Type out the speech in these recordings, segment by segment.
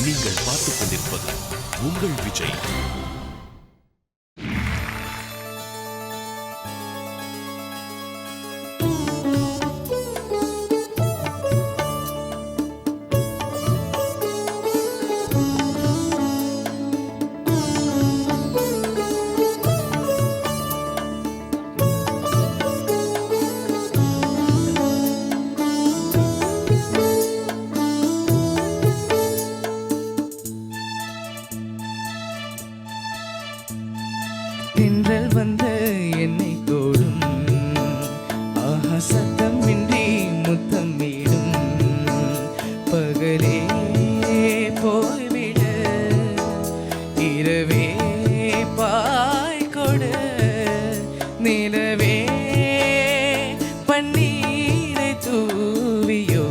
நீங்கள் பார்த்துக் கொண்டிருப்பது உங்கள் விஜய். தென்றல் வந்து என்னை தோடும், ஆஹா சத்தமின்றி முத்தமிடும். பகலே போய்விட, இரவே பாய் கொடு, நிலவே பன்னீரை தூவியோ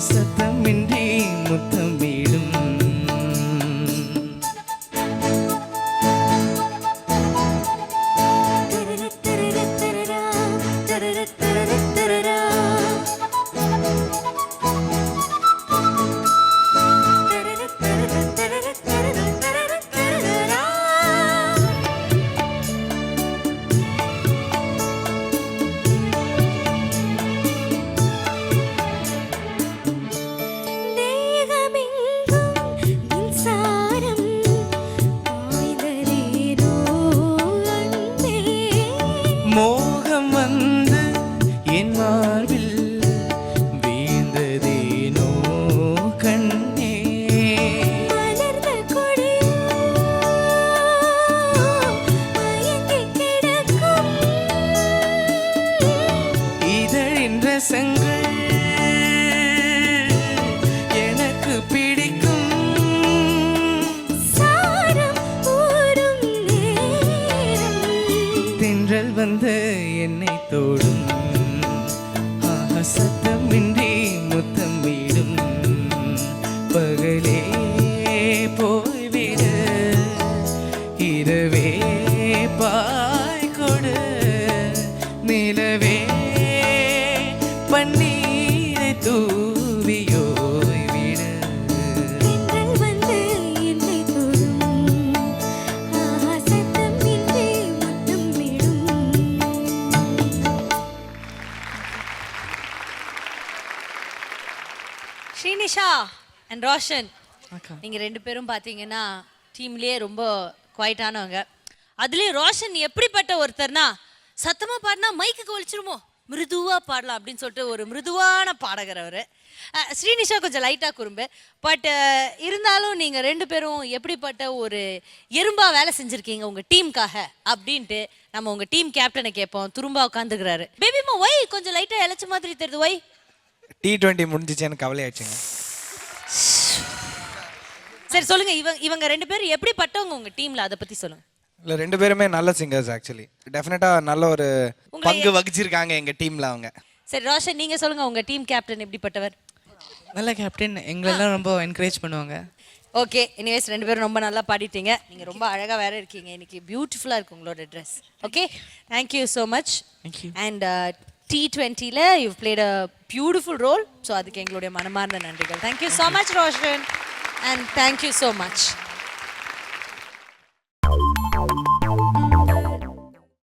சத்தமின்றி முத்தமிடும். மோகம் வந்து என் மார்பில் வீழ்ந்ததேனோ கண்ணே. மலர்ந்த கொடி மயங்கி கிடக்கும் இதழின் ரசங்கள் எனக்கு பிடிக்கும். சாரம் ஊரும் நேரம் தென்றல் வந்து என்னை தோடும், ஆஹா சத்தமின்றி முத்தமிடும். பகலே போய்விட, இரவே பாய் கொடு, நிலவே பன்னீரை தூவியோ விட. தென்றல் வந்து என்னை தொடும், ஆஹா சத்தமின்றி முத்தமிடும். ஸ்ரீனிஷா அண்ட் ரோஷன், நீங்கள் ரெண்டு பேரும் பார்த்தீங்கன்னா டீம்லேயே ரொம்ப குவைட்டானவங்க. அதுலேயும் ரோஷன் எப்படிப்பட்ட ஒருத்தர்னா, சத்தமாக பாடினா மைக்குக்கு ஒழிச்சிருமோ, மிருதுவாக பாடலாம் அப்படின்னு சொல்லிட்டு ஒரு மிருதுவான பாடகர் அவர். ஸ்ரீனிஷா கொஞ்சம் லைட்டாக குறும்பு, பட் இருந்தாலும் நீங்கள் ரெண்டு பேரும் எப்படிப்பட்ட ஒரு எறும்பாக வேலை செஞ்சுருக்கீங்க உங்கள் டீமுக்காக அப்படின்ட்டு நம்ம உங்கள் டீம் கேப்டனை கேட்போம். துரும்பா உட்காந்துக்கிறாரு. பேபிமா ஒய் கொஞ்சம் லைட்டாக இழைச்ச மாதிரி தெரியுது, ஒய் T20 முடிஞ்சிச்சேன்னு கவலையாச்சுங்க. சரி சொல்லுங்க, இவங்க ரெண்டு பேரும் எப்படிப்பட்டவங்க உங்க டீம்ல, அதை பத்தி சொல்லுங்க. இல்லை 2 பேருமே நல்ல சிங்கர்ஸ் ஆக்சுவலி டெஃபினட்டாக நல்ல ஒரு பங்கு வகிச்சிருக்காங்க எங்கள் டீமில் அவங்க. சரி ரோஷன் நீங்க சொல்லுங்க உங்க டீம் கேப்டன் எப்படிப்பட்டவர்? நல்ல கேப்டன், எங்களெல்லாம் ரொம்ப என்கரேஜ் பண்ணுவாங்க. ஓகே, எனிவேஸ் 2 பேரும் ரொம்ப நல்லா பாடிட்டீங்க. நீங்க ரொம்ப அழகா வேற இருக்கீங்க. இன்னைக்கு பியூட்டிஃபுல்லா இருக்கு உங்களோட dress. Okay, thank you so much. Thank you. And T20ல you played a beautiful role. So அதுக்கு எங்களுடைய மனமார்ந்த நன்றிகள். Thank you so much Roshan and thank you so much.